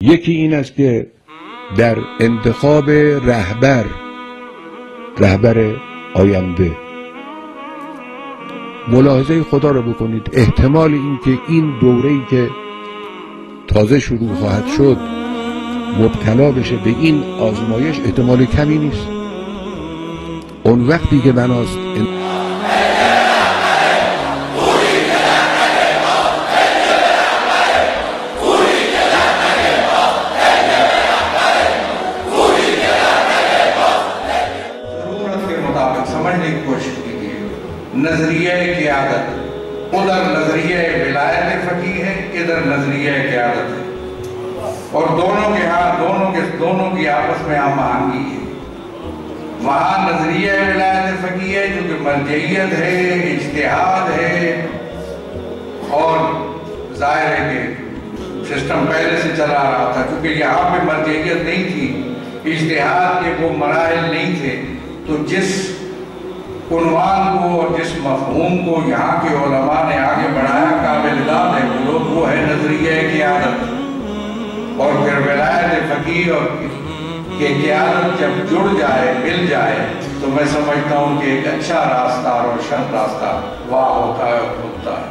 یکی این است که در انتخاب رهبر آینده ملاحظه خدا رو بکنید. احتمال اینکه این دوره‌ای که تازه شروع خواهد شد مبتلا بشه به این آزمایش احتمال کمی نیست. اون وقتی که بناست समझने की कोशिश कीजिए। नजरिया क़यादत, उधर नजरिया विलायत फ़क़ीह है, इधर नजरिया क़यादत है, और दोनों की आपस में हम आहंगी है। वहाँ नजरिया विलायत फ़क़ीह है जो कि मरजइयत है, इज्तिहाद है, और ज़ाहिर है कि सिस्टम पहले से चला रहा था, क्योंकि यहाँ पे मरजइयत नहीं थी, इज्तिहाद के वो मराहिल नहीं थे। तो जिस उन्वान को और जिस मफ़हूम को यहाँ के उलमा ने आगे बढ़ाया, काबिल-ए-दाद है वो लोग, वो है नजरिया क़यादत। और फिर विलायत फ़क़ीह और के क़यादत जब जुड़ जाए, मिल जाए, तो मैं समझता हूँ कि एक अच्छा रास्ता और रोशन रास्ता वाह होता है और खुलता है।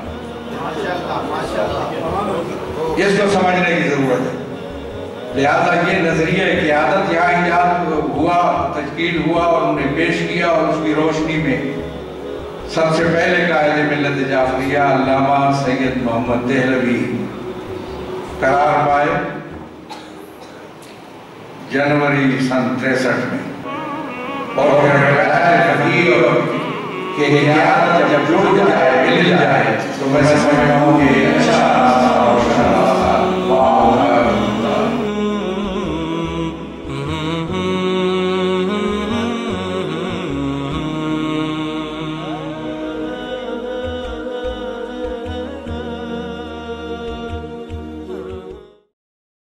इसको समझने की ज़रूरत है। लिहाजा ये नजरिया क़यादत यहाँ ईजाद हुआ, तश्कील हुआ और उन्हें पेश किया, और उसकी रोशनी में सबसे पहले कायदे मिल्लत जाफरिया अल्लामा सैयद मोहम्मद देहलवी करार पाए जनवरी सन 63 में। और जब जुड़ जाए, मिल जाए, तो मैं समझता हूँ कि अच्छा